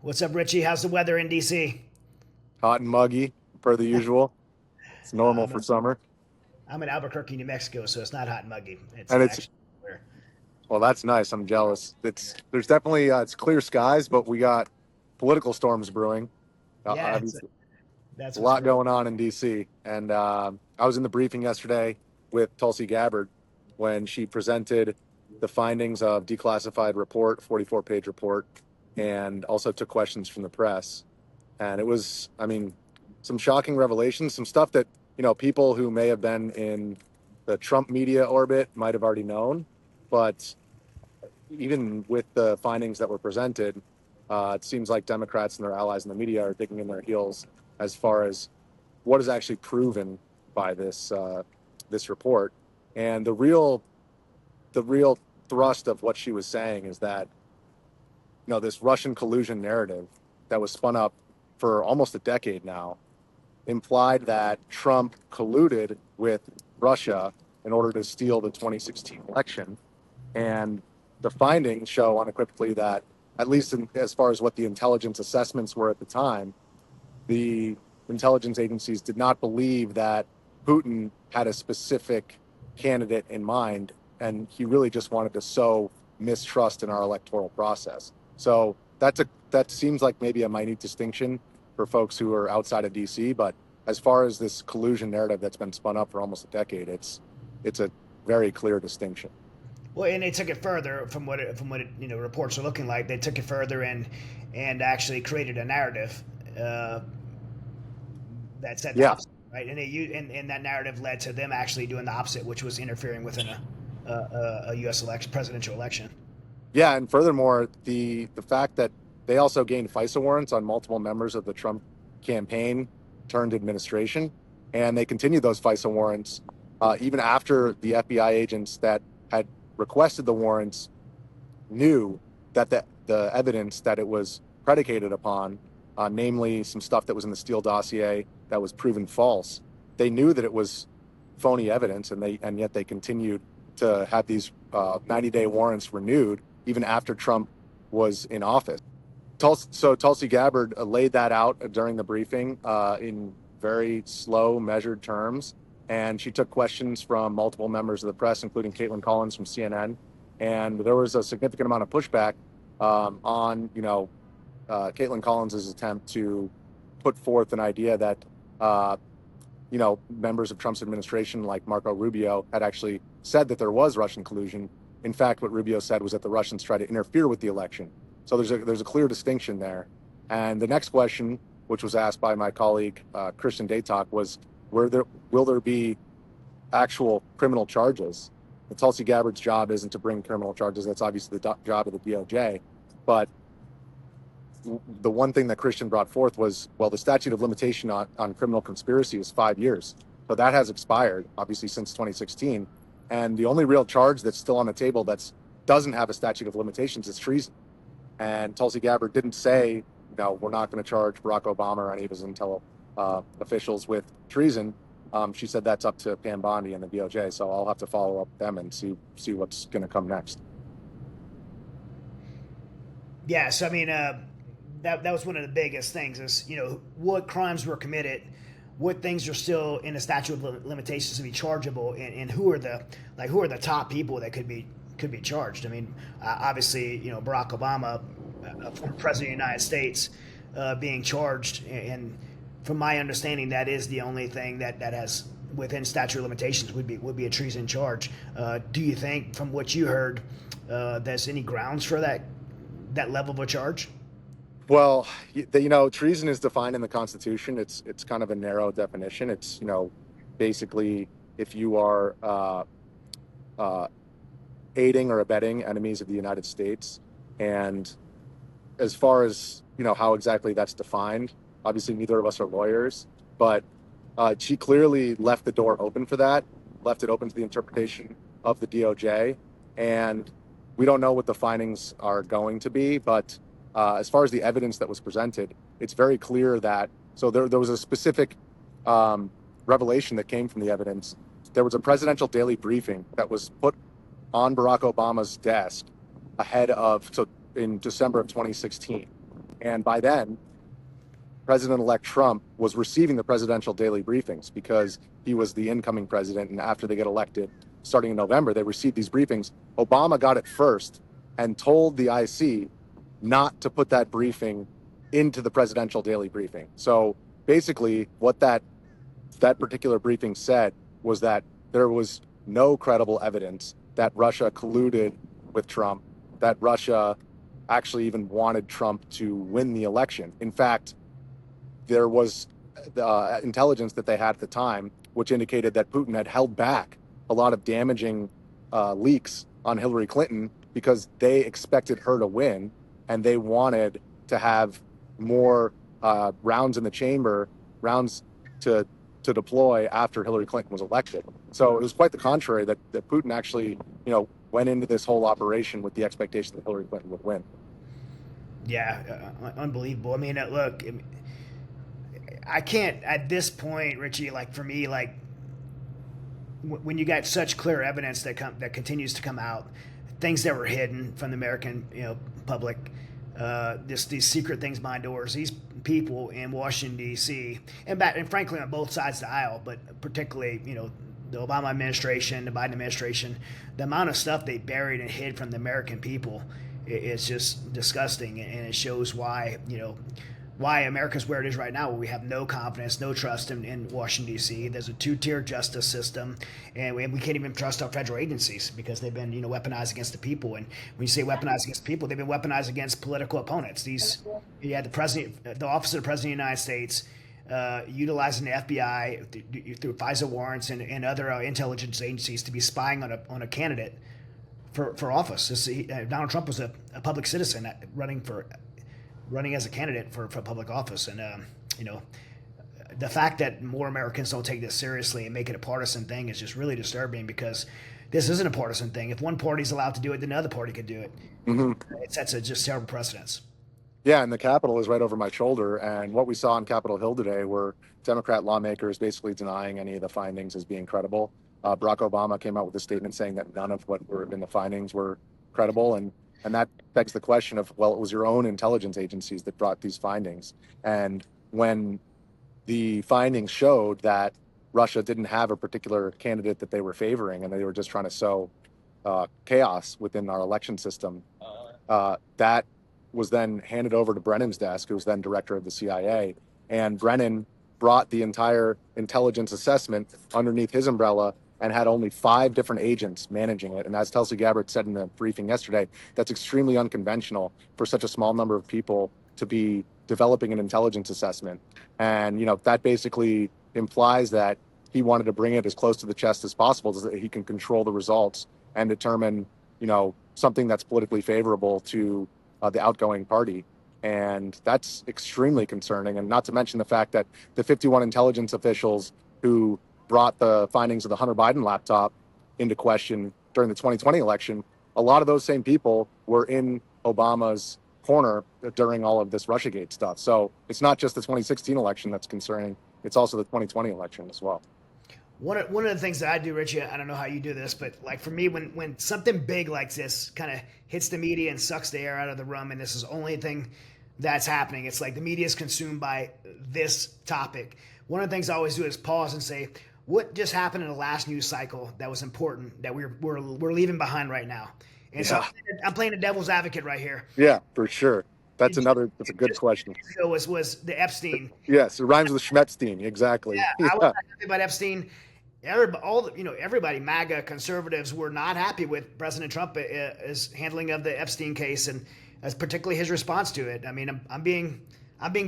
What's up, Richie? How's the weather in DC? Hot and muggy, per the usual. It's normal I'm for in, summer. I'm in Albuquerque, New Mexico, so it's not hot and muggy. It's And it's, actually where. well, that's nice. I'm jealous. There's definitely, it's clear skies, but we got political storms brewing. Yeah, Obviously, that's a what's lot brewing. going on in DC. And I was in the briefing yesterday with Tulsi Gabbard when she presented the findings of declassified report, 44-page report, and also took questions from the press. And it was, I mean, some shocking revelations, some stuff that, people who may have been in the Trump media orbit might have already known. But even with the findings that were presented, it seems like Democrats and their allies in the media are digging in their heels as far as what is actually proven by this report. And the real thrust of what she was saying is that this Russian collusion narrative that was spun up for almost a decade now implied that Trump colluded with Russia in order to steal the 2016 election. And the findings show unequivocally that, at least as far as what the intelligence assessments were at the time, the intelligence agencies did not believe that Putin had a specific candidate in mind, and he really just wanted to sow mistrust in our electoral process. So that seems like maybe a minute distinction for folks who are outside of DC, but as far as this collusion narrative that's been spun up for almost a decade, it's a very clear distinction. Well, and they took it further from what reports are looking like. They took it further and actually created a narrative uh, that said the Yeah, opposite, right? And that narrative led to them actually doing the opposite, which was interfering within a U.S. election, presidential election. yeah, and furthermore, the fact that they also gained FISA warrants on multiple members of the Trump campaign turned administration, and they continued those FISA warrants even after the FBI agents that had requested the warrants knew that the evidence that it was predicated upon, namely some stuff that was in the Steele dossier that was proven false, they knew that it was phony evidence, and yet they continued to have these 90-day warrants renewed even after Trump was in office. So Tulsi Gabbard laid that out during the briefing in very slow, measured terms, and she took questions from multiple members of the press, including Caitlin Collins from CNN. And there was a significant amount of pushback on, Caitlin Collins' attempt to put forth an idea that, uh, members of Trump's administration, like Marco Rubio, had actually said that there was Russian collusion. In fact, what Rubio said was that the Russians tried to interfere with the election. So there's a clear distinction there. And the next question, which was asked by my colleague Christian Daytalk, was, will there be actual criminal charges? The Tulsi Gabbard's job isn't to bring criminal charges. That's obviously the job of the DOJ. But the one thing that Christian brought forth was, well, the statute of limitation on criminal conspiracy is 5 years. So that has expired, obviously, since 2016. And the only real charge that's still on the table that doesn't have a statute of limitations is treason. And Tulsi Gabbard didn't say, we're not going to charge Barack Obama or any of his intel officials with treason. She said that's up to Pam Bondi and the DOJ. So I'll have to follow up with them and see what's going to come next. Yeah, so I mean, that was one of the biggest things is what crimes were committed, what things are still in the statute of limitations to be chargeable, and who are the top people that could be charged. I mean, obviously, Barack Obama, former president of the United States, being charged, and from my understanding, that is the only thing that has within statute of limitations would be a treason charge. Do you think, from what you heard, there's any grounds for that level of a charge? Well, treason is defined in the Constitution. It's kind of a narrow definition. It's basically if you are uh, aiding or abetting enemies of the United States. And as far as how exactly that's defined, obviously neither of us are lawyers, but she clearly left the door open for that, left it open to the interpretation of the DOJ, and we don't know what the findings are going to be. But as far as the evidence that was presented, it's very clear that there was a specific revelation that came from the evidence. There was a presidential daily briefing that was put on Barack Obama's desk ahead of in December of 2016. And by then, President-elect Trump was receiving the presidential daily briefings because he was the incoming president. And after they get elected, starting in November, they received these briefings. Obama got it first and told the IC not to put that briefing into the presidential daily briefing. So basically, what that particular briefing said was that there was no credible evidence that Russia colluded with Trump, that Russia actually even wanted Trump to win the election. In fact, there was intelligence that they had at the time, which indicated that Putin had held back a lot of damaging leaks on Hillary Clinton because they expected her to win, and they wanted to have more rounds in the chamber, rounds to deploy after Hillary Clinton was elected. So it was quite the contrary, that Putin actually, went into this whole operation with the expectation that Hillary Clinton would win. Yeah, unbelievable. I mean, look, I can't at this point, Richie. Like for me, like when you got such clear evidence that continues to come out, things that were hidden from the American public, these secret things behind doors, these people in Washington D.C. and frankly on both sides of the aisle, but particularly the Obama administration, the Biden administration, the amount of stuff they buried and hid from the American people is just disgusting, and it shows why America's where it is right now, where we have no confidence, no trust in Washington, D.C. There's a two-tier justice system, and we can't even trust our federal agencies because they've been weaponized against the people. And when you say weaponized against the people, they've been weaponized against political opponents. You had the Office of the President of the United States utilizing the FBI through FISA warrants and other intelligence agencies to be spying on a candidate for office. Donald Trump was a public citizen running as a candidate for public office. And, the fact that more Americans don't take this seriously and make it a partisan thing is just really disturbing, because this isn't a partisan thing. If one party's allowed to do it, then another party could do it. Mm-hmm. It sets just terrible precedents. Yeah, and the Capitol is right over my shoulder. And what we saw on Capitol Hill today were Democrat lawmakers basically denying any of the findings as being credible. Barack Obama came out with a statement saying that none of what were in the findings were credible. And that begs the question of, well, it was your own intelligence agencies that brought these findings. And when the findings showed that Russia didn't have a particular candidate that they were favoring, and they were just trying to sow chaos within our election system, that was then handed over to Brennan's desk, who was then director of the CIA. And Brennan brought the entire intelligence assessment underneath his umbrella and had only 5 different agents managing it. And as Tulsi Gabbard said in the briefing yesterday, that's extremely unconventional for such a small number of people to be developing an intelligence assessment. And, that basically implies that he wanted to bring it as close to the chest as possible so that he can control the results and determine, something that's politically favorable to the outgoing party. And that's extremely concerning. And not to mention the fact that the 51 intelligence officials who brought the findings of the Hunter Biden laptop into question during the 2020 election, a lot of those same people were in Obama's corner during all of this Russiagate stuff. So it's not just the 2016 election that's concerning, it's also the 2020 election as well. One of the things that I do, Richie, I don't know how you do this, but like for me, when something big like this kind of hits the media and sucks the air out of the room, and this is the only thing that's happening, it's like the media is consumed by this topic. One of the things I always do is pause and say, what just happened in the last news cycle that was important that we're leaving behind right now? And so I'm playing the devil's advocate right here. Yeah, for sure. That's a good question. Was the Epstein? Yes, it rhymes with Schmetzstein. Exactly. Yeah, I was not happy about Epstein. Everybody, MAGA conservatives were not happy with President Trump's handling of the Epstein case, and as particularly his response to it. I mean, I'm being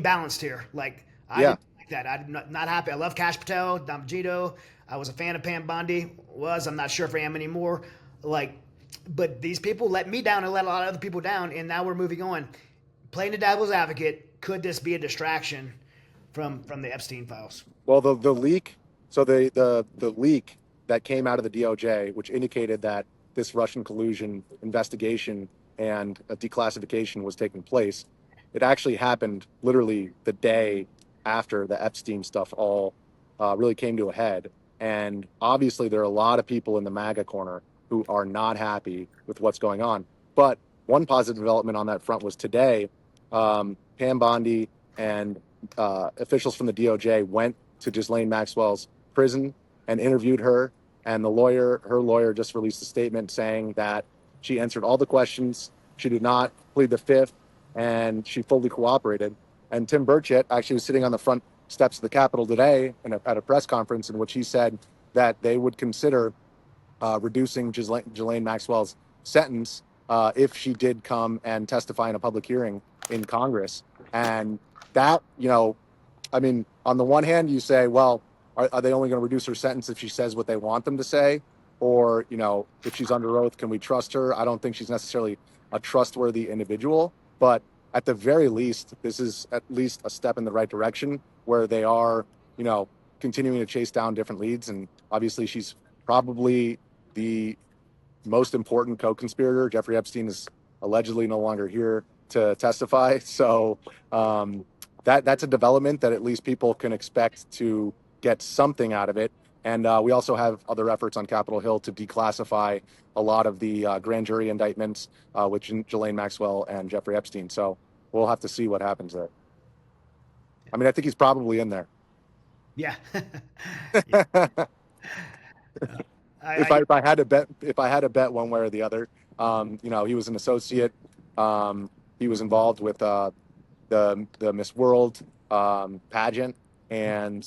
balanced here. Like I didn't like that. I'm not happy. I love Kash Patel, Damjito. I was a fan of Pam Bondi. I'm not sure if I am anymore. But these people let me down and let a lot of other people down, and now we're moving on. Playing the devil's advocate, could this be a distraction from the Epstein files? Well, the leak. So the leak that came out of the DOJ, which indicated that this Russian collusion investigation and a declassification was taking place, it actually happened literally the day after the Epstein stuff all really came to a head. And obviously there are a lot of people in the MAGA corner who are not happy with what's going on. But one positive development on that front was today, Pam Pam Bondi and officials from the DOJ went to Ghislaine Maxwell's prison and interviewed her. And her lawyer just released a statement saying that she answered all the questions. She did not plead the fifth, and she fully cooperated. And Tim Burchett actually was sitting on the front steps of the Capitol today at a press conference in which he said that they would consider reducing Ghislaine Maxwell's sentence if she did come and testify in a public hearing in Congress. And that, I mean, on the one hand, you say, well, are they only going to reduce her sentence if she says what they want them to say? Or, if she's under oath, can we trust her? I don't think she's necessarily a trustworthy individual. But at the very least, this is at least a step in the right direction where they are, continuing to chase down different leads. And obviously, she's probably the most important co-conspirator. Jeffrey Epstein is allegedly no longer here to testify. So that's a development that at least people can expect to get something out of it. And we also have other efforts on Capitol Hill to declassify a lot of the grand jury indictments with Ghislaine Maxwell and Jeffrey Epstein. So we'll have to see what happens there. I mean, I think he's probably in there. Yeah. If I had to bet one way or the other, he was an associate. He was involved with the Miss World pageant, and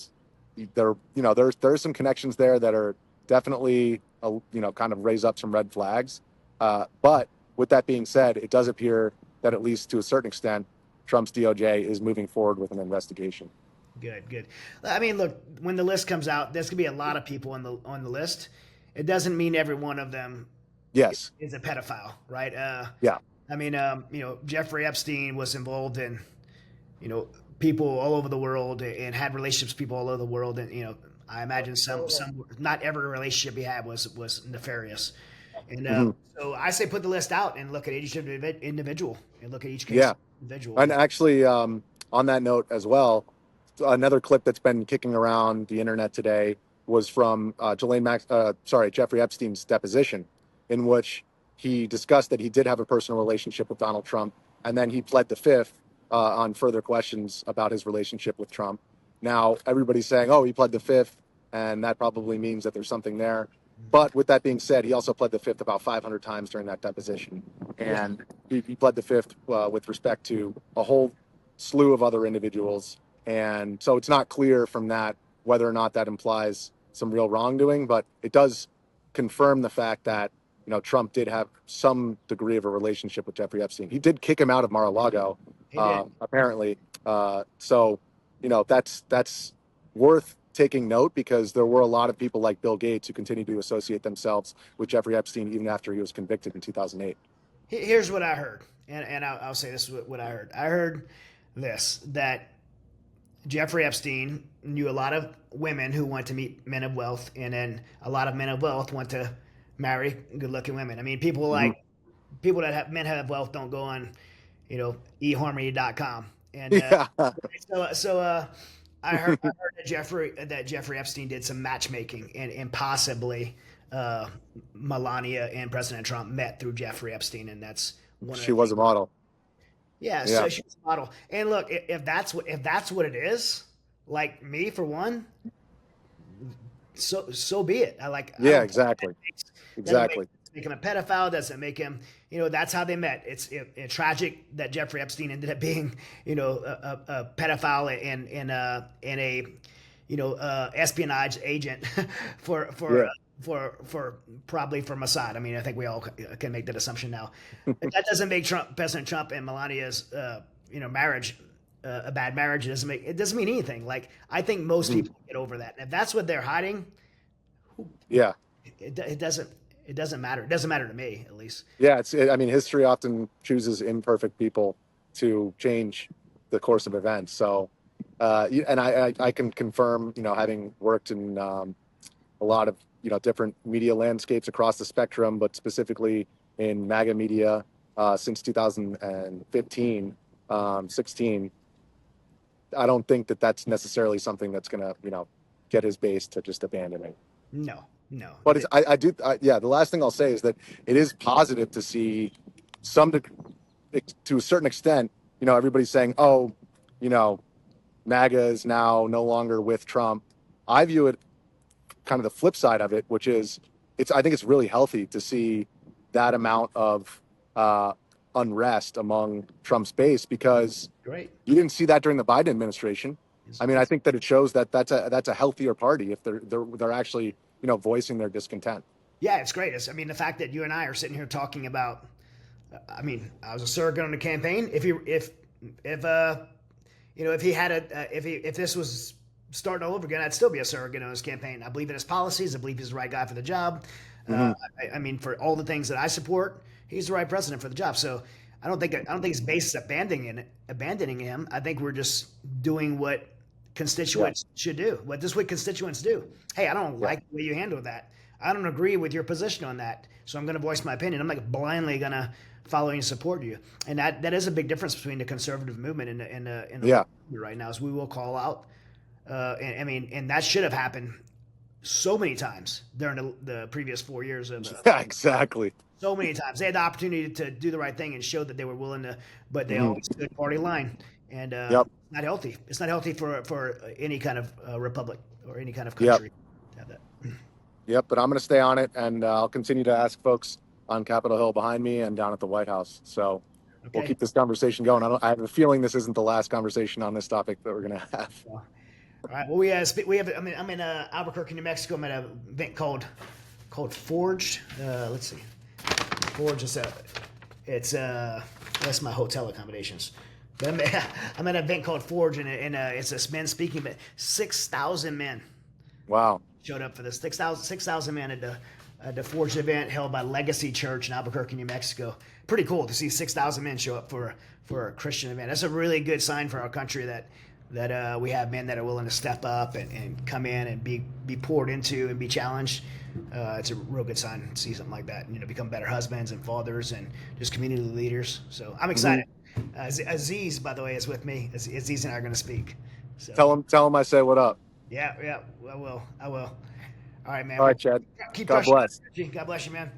there's some connections there that are definitely kind of raise up some red flags. But with that being said, it does appear that at least to a certain extent, Trump's DOJ is moving forward with an investigation. Good. I mean, look, when the list comes out, there's gonna be a lot of people on the list. It doesn't mean every one of them is a pedophile, right? Yeah. I mean, Jeffrey Epstein was involved in, people all over the world and had relationships with people all over the world. And, I imagine some, not every relationship he had was nefarious. And so I say put the list out and look at each individual and look at each case individual. And actually, on that note as well, another clip that's been kicking around the internet today was from Jeffrey Epstein's deposition, in which he discussed that he did have a personal relationship with Donald Trump, and then he pled the fifth on further questions about his relationship with Trump. Now, everybody's saying, oh, he pled the fifth, and that probably means that there's something there. But with that being said, he also pled the fifth about 500 times during that deposition. And he pled the fifth with respect to a whole slew of other individuals. And so it's not clear from that whether or not that implies some real wrongdoing, but it does confirm the fact that, Trump did have some degree of a relationship with Jeffrey Epstein. He did kick him out of Mar-a-Lago, apparently. So, that's worth taking note, because there were a lot of people like Bill Gates who continued to associate themselves with Jeffrey Epstein even after he was convicted in 2008. Here's what I heard, and I'll say this is what I heard. I heard that Jeffrey Epstein knew a lot of women who want to meet men of wealth, and then a lot of men of wealth want to marry good-looking women. I mean, people that have wealth don't go on, eHarmony.com. And so I heard that Jeffrey Epstein did some matchmaking, and possibly Melania and President Trump met through Jeffrey Epstein, and that's one. She was a model. Yeah, so she was a model. And look, if that's what it is, like me for one, so be it. Exactly. Doesn't make him a pedophile. Doesn't make him. That's how they met. It's tragic that Jeffrey Epstein ended up being, a pedophile and a espionage agent for probably for Mossad. I mean, I think we all can make that assumption now. But that doesn't make President Trump and Melania's marriage a bad marriage. It doesn't mean anything. Like, I think most people get over that. And if that's what they're hiding, it doesn't matter. It doesn't matter to me, at least. Yeah, history often chooses imperfect people to change the course of events. So, and I can confirm, having worked in a lot of different media landscapes across the spectrum, but specifically in MAGA media since 2015, 16. I don't think that that's necessarily something that's going to, get his base to just abandon it. No. But the last thing I'll say is that it is positive to see to a certain extent, everybody's saying, oh, you know, MAGA is now no longer with Trump. I view it kind of the flip side of it, which is I think it's really healthy to see that amount of unrest among Trump's base, because Great. you didn't see that during the Biden administration. I mean, I think that it shows that that's a healthier party if they're actually voicing their discontent. Yeah, it's great. I mean, the fact that you and I are sitting here talking about, I mean, I was a surrogate on the campaign. If he had if this was starting all over again, I'd still be a surrogate on his campaign. I believe in his policies. I believe he's the right guy for the job. I mean, for all the things that I support, he's the right president for the job. So I don't think his base is abandoning him. I think we're just doing what constituents should do. What constituents do. Hey, I don't like the way you handle that. I don't agree with your position on that. So I'm going to voice my opinion. I'm not blindly going to follow and support you. And that is a big difference between the conservative movement and the right now, is we will call out. And that should have happened so many times during the previous 4 years of exactly. So many times they had the opportunity to do the right thing and show that they were willing to, but they always stood party line. And it's not healthy. It's not healthy for any kind of republic or any kind of country to have that. Yep, but I'm going to stay on it, and I'll continue to ask folks on Capitol Hill behind me and down at the White House. So we'll keep this conversation going. I have a feeling this isn't the last conversation on this topic that we're going to have. All right. Well, we have. I'm in Albuquerque, New Mexico. I'm at an event called Forge. Let's see. Forge is that's my hotel accommodations. But I'm at an event called Forge, and it's a men speaking. But 6,000 men. Wow. Showed up for this 6,000 men at the Forge event held by Legacy Church in Albuquerque, New Mexico. Pretty cool to see 6,000 men show up for a Christian event. That's a really good sign for our country that we have men that are willing to step up and come in and be poured into and be challenged. It's a real good sign to see something like that. Become better husbands and fathers and just community leaders. So I'm excited. Aziz, by the way, is with me. Aziz and I are going to speak. So. Tell him I say what up. Yeah, I will. All right, man. All right, Chad. Keep God bless. God bless you, man.